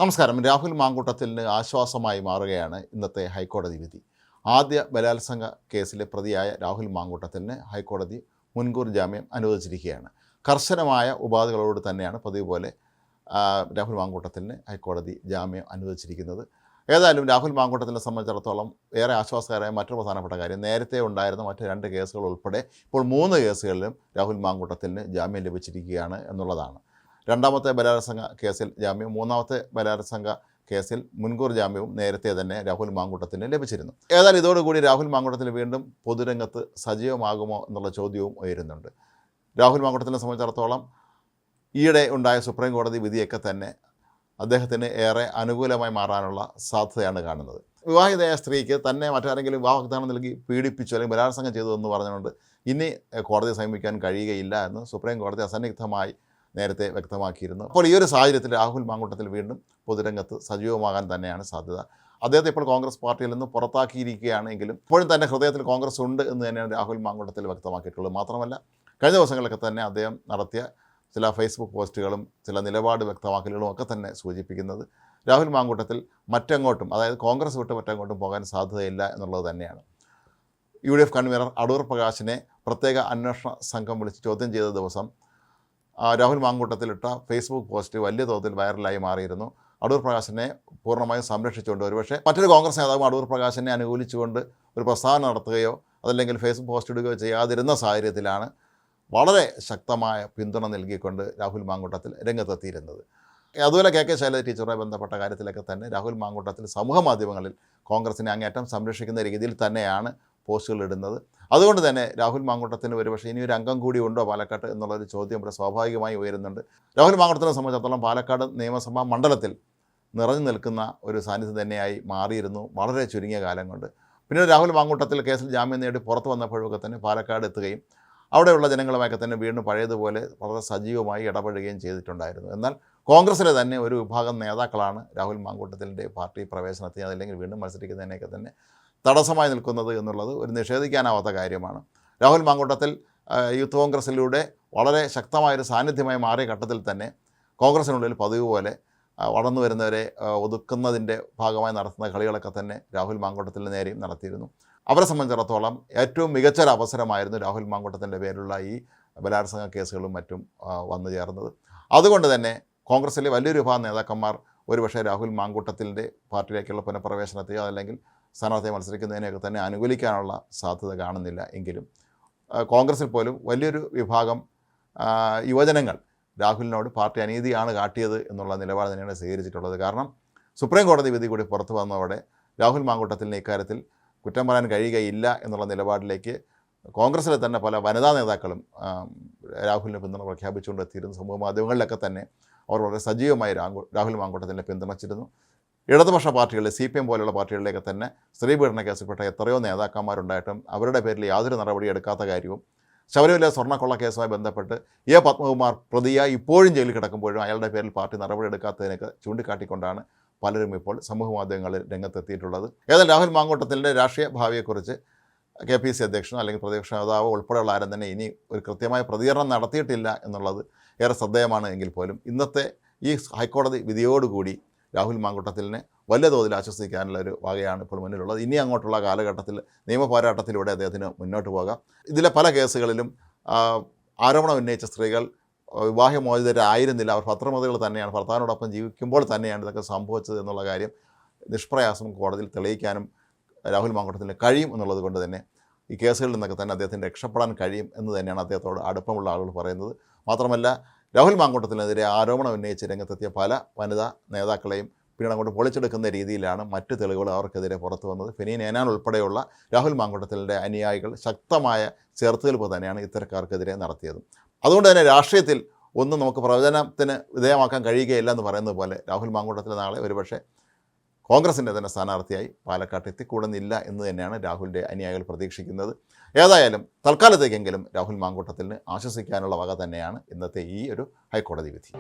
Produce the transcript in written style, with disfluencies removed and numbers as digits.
നമസ്കാരം. രാഹുൽ മാങ്കൂട്ടത്തിന് ആശ്വാസമായി മാറുകയാണ് ഇന്നത്തെ ഹൈക്കോടതി വിധി. ആദ്യ ബലാത്സംഗ കേസിലെ പ്രതിയായ രാഹുൽ മാങ്കൂട്ടത്തിന് ഹൈക്കോടതി മുൻകൂർ ജാമ്യം അനുവദിച്ചിരിക്കുകയാണ്. കർശനമായ ഉപാധികളോട് തന്നെയാണ് പതിവ് പോലെ രാഹുൽ മാങ്കൂട്ടത്തിന് ഹൈക്കോടതി ജാമ്യം അനുവദിച്ചിരിക്കുന്നത്. ഏതായാലും രാഹുൽ മാങ്കൂട്ടത്തിനെ സംബന്ധിച്ചിടത്തോളം ഏറെ ആശ്വാസകരമായ മറ്റൊരു പ്രധാനപ്പെട്ട കാര്യം, നേരത്തെ ഉണ്ടായിരുന്ന മറ്റ് 2 കേസുകൾ ഉൾപ്പെടെ ഇപ്പോൾ 3 കേസുകളിലും രാഹുൽ മാങ്കൂട്ടത്തിന് ജാമ്യം ലഭിച്ചിരിക്കുകയാണ് എന്നുള്ളതാണ്. രണ്ടാമത്തെ ബലാത്സംഗ കേസിൽ ജാമ്യവും, മൂന്നാമത്തെ ബലാത്സംഗ കേസിൽ മുൻകൂർ ജാമ്യവും നേരത്തെ തന്നെ രാഹുൽ മാങ്കൂട്ടത്തിന് ലഭിച്ചിരുന്നു. ഏതായാലും ഇതോടുകൂടി രാഹുൽ മാങ്കൂട്ടത്തിന് വീണ്ടും പൊതുരംഗത്ത് സജീവമാകുമോ എന്നുള്ള ചോദ്യവും ഉയരുന്നുണ്ട്. രാഹുൽ മാങ്കൂട്ടത്തിനെ സംബന്ധിച്ചിടത്തോളം ഈയിടെ ഉണ്ടായ സുപ്രീം കോടതി വിധിയൊക്കെ തന്നെ അദ്ദേഹത്തിന് ഏറെ അനുകൂലമായി മാറാനുള്ള സാധ്യതയാണ് കാണുന്നത്. വിവാഹിതയായ സ്ത്രീക്ക് തന്നെ മറ്റാരെങ്കിലും വിവാഹ വാഗ്ദാനം നൽകി പീഡിപ്പിച്ചു അല്ലെങ്കിൽ ബലാത്സംഗം ചെയ്തു എന്ന് പറഞ്ഞുകൊണ്ട് ഇനി കോടതിയെ സമീപിക്കാൻ കഴിയുകയില്ല എന്ന് സുപ്രീം കോടതി അസന്നിഗ്ധമായി നേരത്തെ വ്യക്തമാക്കിയിരുന്നു. അപ്പോൾ ഈ ഒരു സാഹചര്യത്തിൽ രാഹുൽ മാങ്കൂട്ടത്തിൽ വീണ്ടും പൊതുരംഗത്ത് സജീവമാകാൻ തന്നെയാണ് സാധ്യത. അദ്ദേഹത്തെ ഇപ്പോൾ കോൺഗ്രസ് പാർട്ടിയിൽ നിന്ന് പുറത്താക്കിയിരിക്കുകയാണെങ്കിലും ഇപ്പോഴും തന്നെ ഹൃദയത്തിൽ കോൺഗ്രസ് ഉണ്ട് എന്ന് തന്നെയാണ് രാഹുൽ മാങ്കൂട്ടത്തിൽ വ്യക്തമാക്കിയിട്ടുള്ളത്. മാത്രമല്ല, കഴിഞ്ഞ ദിവസങ്ങളിലൊക്കെ തന്നെ അദ്ദേഹം നടത്തിയ ചില ഫേസ്ബുക്ക് പോസ്റ്റുകളും ചില നിലപാട് വ്യക്തമാക്കലുകളും ഒക്കെ തന്നെ സൂചിപ്പിക്കുന്നത് രാഹുൽ മാങ്കൂട്ടത്തിൽ മറ്റെങ്ങോട്ടും, അതായത് കോൺഗ്രസ് വിട്ട് മറ്റെങ്ങോട്ടും പോകാൻ സാധ്യതയില്ല എന്നുള്ളത് തന്നെയാണ്. UDF കൺവീനർ അടൂർ പ്രകാശിനെ പ്രത്യേക അന്വേഷണ സംഘം വിളിച്ച് ചോദ്യം ചെയ്ത ദിവസം രാഹുൽ മാങ്കൂട്ടത്തിലിട്ട ഫേസ്ബുക്ക് പോസ്റ്റ് വലിയ തോതിൽ വൈറലായി മാറിയിരുന്നു. അടൂർ പ്രകാശിനെ പൂർണ്ണമായും സംരക്ഷിച്ചുകൊണ്ട്, ഒരുപക്ഷെ മറ്റൊരു കോൺഗ്രസ് നേതാവും അടൂർ പ്രകാശിനെ അനുകൂലിച്ചുകൊണ്ട് ഒരു പ്രസ്താവന നടത്തുകയോ അതല്ലെങ്കിൽ ഫേസ്ബുക്ക് പോസ്റ്റ് ഇടുകയോ ചെയ്യാതിരുന്ന സാഹചര്യത്തിലാണ് വളരെ ശക്തമായ പിന്തുണ നൽകിക്കൊണ്ട് രാഹുൽ മാങ്കൂട്ടത്തിൽ രംഗത്തെത്തിയിരുന്നത്. അതുപോലെ KK ശൈലജ ടീച്ചറുമായി ബന്ധപ്പെട്ട കാര്യത്തിലൊക്കെ തന്നെ രാഹുൽ മാങ്കൂട്ടത്തിൽ സമൂഹ മാധ്യമങ്ങളിൽ കോൺഗ്രസിനെ അങ്ങേറ്റം സംരക്ഷിക്കുന്ന രീതിയിൽ തന്നെയാണ് പോസ്റ്റുകൾ ഇടുന്നത്. അതുകൊണ്ട് തന്നെ രാഹുൽ മാങ്കൂട്ടത്തിന് ഒരുപക്ഷെ ഇനിയൊരു അംഗം കൂടി ഉണ്ടോ പാലക്കാട്ട് എന്നുള്ളൊരു ചോദ്യം ഇവിടെ സ്വാഭാവികമായി ഉയരുന്നുണ്ട്. രാഹുൽ മാങ്കൂട്ടത്തിനെ സംബന്ധിച്ചിടത്തോളം പാലക്കാട് നിയമസഭാ മണ്ഡലത്തിൽ നിറഞ്ഞു നിൽക്കുന്ന ഒരു സാന്നിധ്യം തന്നെയായി മാറിയിരുന്നു വളരെ ചുരുങ്ങിയ കാലം കൊണ്ട്. പിന്നീട് രാഹുൽ മാങ്കൂട്ടത്തിൽ കേസിൽ ജാമ്യം നേടി പുറത്തു വന്നപ്പോഴൊക്കെ തന്നെ പാലക്കാട് എത്തുകയും അവിടെയുള്ള ജനങ്ങളുമൊക്കെ തന്നെ വീണ്ടും പഴയതുപോലെ വളരെ സജീവമായി ഇടപെടുകയും ചെയ്തിട്ടുണ്ടായിരുന്നു. എന്നാൽ കോൺഗ്രസിലെ തന്നെ ഒരു വിഭാഗം നേതാക്കളാണ് രാഹുൽ മാങ്കൂട്ടത്തിൻ്റെ പാർട്ടി പ്രവേശനത്തിന് അതല്ലെങ്കിൽ വീണ്ടും മത്സരിക്കുന്നതിനെയൊക്കെ തന്നെ തടസ്സമായി നിൽക്കുന്നത് എന്നുള്ളത് ഒരു നിഷേധിക്കാനാവാത്ത കാര്യമാണ്. രാഹുൽ മാങ്കൂട്ടത്തിൽ യൂത്ത് കോൺഗ്രസിലൂടെ വളരെ ശക്തമായൊരു സാന്നിധ്യമായി മാറിയ ഘട്ടത്തിൽ തന്നെ കോൺഗ്രസിനുള്ളിൽ പതിവ് പോലെ വളർന്നു വരുന്നവരെ ഒതുക്കുന്നതിൻ്റെ ഭാഗമായി നടത്തുന്ന കളികളൊക്കെ തന്നെ രാഹുൽ മാങ്കൂട്ടത്തിന് നേരെയും നടത്തിയിരുന്നു. അവരെ സംബന്ധിച്ചിടത്തോളം ഏറ്റവും മികച്ചൊരു അവസരമായിരുന്നു രാഹുൽ മാങ്കൂട്ടത്തിൻ്റെ പേരിലുള്ള ഈ ബലാത്സംഗ കേസുകളും മറ്റും വന്നു ചേർന്നത്. അതുകൊണ്ട് തന്നെ കോൺഗ്രസിലെ വലിയൊരു വിഭാഗം നേതാക്കന്മാർ ഒരുപക്ഷെ രാഹുൽ മാങ്കൂട്ടത്തിൻ്റെ പാർട്ടിയിലേക്കുള്ള പുനഃപ്രവേശനത്തെയോ അല്ലെങ്കിൽ സ്ഥാനാർത്ഥിയെ മത്സരിക്കുന്നതിനെയൊക്കെ തന്നെ അനുകൂലിക്കാനുള്ള സാധ്യത കാണുന്നില്ല. എങ്കിലും കോൺഗ്രസിൽ പോലും വലിയൊരു വിഭാഗം യുവജനങ്ങൾ രാഹുലിനോട് പാർട്ടി അനീതിയാണ് കാട്ടിയത് എന്നുള്ള നിലപാട് തന്നെയാണ് സ്വീകരിച്ചിട്ടുള്ളത്. കാരണം സുപ്രീം കോടതി വിധി കൂടി പുറത്തു വന്നതോടെ രാഹുൽ മാങ്കൂട്ടത്തിന് ഇക്കാര്യത്തിൽ കുറ്റം പറയാൻ കഴിയുകയില്ല എന്നുള്ള നിലപാടിലേക്ക് കോൺഗ്രസിലെ തന്നെ പല വനിതാ നേതാക്കളും രാഹുലിന് പിന്തുണ പ്രഖ്യാപിച്ചുകൊണ്ട് എത്തിയിരുന്നു. സമൂഹ മാധ്യമങ്ങളിലൊക്കെ തന്നെ അവർ വളരെ സജീവമായി രാഹുൽ മാങ്കൂട്ടത്തിനെ പിന്തുണച്ചിരുന്നു. ഇടതുപക്ഷ പാർട്ടികളിൽ CPM പോലുള്ള പാർട്ടികളിലേക്ക് തന്നെ സ്ത്രീ പീഡന കേസിൽപ്പെട്ട എത്രയോ നേതാക്കന്മാരുണ്ടായിട്ടും അവരുടെ പേരിൽ യാതൊരു നടപടി എടുക്കാത്ത കാര്യവും, ശബരിമല സ്വർണ്ണക്കൊള്ള കേസുമായി ബന്ധപ്പെട്ട് പത്മകുമാർ പ്രതിയായി ഇപ്പോഴും ജയിലിൽ കിടക്കുമ്പോഴും അയാളുടെ പേരിൽ പാർട്ടി നടപടി എടുക്കാത്തതിനൊക്കെ ചൂണ്ടിക്കാട്ടിക്കൊണ്ടാണ് പലരും ഇപ്പോൾ സമൂഹ മാധ്യമങ്ങളിൽ രംഗത്തെത്തിയിട്ടുള്ളത്. ഏതായാലും രാഹുൽ മാങ്കൂട്ടത്തിൻ്റെ രാഷ്ട്രീയ ഭാവിയെക്കുറിച്ച് KPC അധ്യക്ഷനോ അല്ലെങ്കിൽ പ്രതിപക്ഷ നേതാവോ ഉൾപ്പെടെയുള്ള ആരും തന്നെ ഇനി ഒരു കൃത്യമായ പ്രതികരണം നടത്തിയിട്ടില്ല എന്നുള്ളത് ഏറെ ശ്രദ്ധേയമാണ്. എങ്കിൽ പോലും ഇന്നത്തെ ഈ ഹൈക്കോടതി വിധിയോടുകൂടി രാഹുൽ മാങ്കൂട്ടത്തിനെ വലിയ തോതിൽ ആശ്വസിക്കാനുള്ള ഒരു വകയാണ് ഇപ്പോൾ മുന്നിലുള്ളത്. ഇനി അങ്ങോട്ടുള്ള കാലഘട്ടത്തിൽ നിയമപോരാട്ടത്തിലൂടെ അദ്ദേഹത്തിന് മുന്നോട്ട് പോകാം. ഇതിലെ പല കേസുകളിലും ആരോപണം ഉന്നയിച്ച സ്ത്രീകൾ വിവാഹമോചിതരായിരുന്നില്ല, അവർ പത്രമതികൾ തന്നെയാണ്, ഭർത്താവിനോടൊപ്പം ജീവിക്കുമ്പോൾ തന്നെയാണ് ഇതൊക്കെ സംഭവിച്ചത് എന്നുള്ള കാര്യം നിഷ്പ്രയാസം കോടതിയിൽ തെളിയിക്കാനും രാഹുൽ മാങ്കൂട്ടത്തിന് കഴിയും എന്നുള്ളത് കൊണ്ട് തന്നെ ഈ കേസുകളിൽ നിന്നൊക്കെ തന്നെ അദ്ദേഹത്തിന് രക്ഷപ്പെടാൻ കഴിയും എന്ന് തന്നെയാണ് അദ്ദേഹത്തോട് അടുപ്പമുള്ള ആളുകൾ പറയുന്നത്. മാത്രമല്ല, രാഹുൽ മാങ്കൂട്ടത്തിനെതിരെ ആരോപണം ഉന്നയിച്ച് രംഗത്തെത്തിയ പല വനിതാ നേതാക്കളെയും പിന്നീട് അങ്ങോട്ട് പൊളിച്ചെടുക്കുന്ന രീതിയിലാണ് മറ്റ് തെളിവുകൾ അവർക്കെതിരെ പുറത്തു വന്നത്. ഫെനീൻ ഏനാൻ ഉൾപ്പെടെയുള്ള രാഹുൽ മാങ്കൂട്ടത്തിൻ്റെ അനുയായികൾ ശക്തമായ ചെറുത്തുനിൽപ്പ് തന്നെയാണ് ഇത്തരക്കാർക്കെതിരെ നടത്തിയത്. അതുകൊണ്ട് തന്നെ രാഷ്ട്രീയത്തിൽ ഒന്നും നമുക്ക് പ്രവചനത്തിന് വിധേയമാക്കാൻ കഴിയുകയില്ല എന്ന് പറയുന്നത് പോലെ രാഹുൽ മാങ്കൂട്ടത്തിൽ നാളെ ഒരുപക്ഷെ കോൺഗ്രസിൻ്റെ തന്നെ സ്ഥാനാർത്ഥിയായി പാലക്കാട്ട് എത്തിക്കൂടുന്നില്ല എന്ന് തന്നെയാണ് രാഹുലിൻ്റെ അനുയായികൾ പ്രതീക്ഷിക്കുന്നത്. ഏതായാലും തൽക്കാലത്തേക്കെങ്കിലും രാഹുൽ മാങ്കൂട്ടത്തിന് ആശ്വസിക്കാനുള്ള വക തന്നെയാണ് ഇന്നത്തെ ഈ ഒരു ഹൈക്കോടതി വിധി.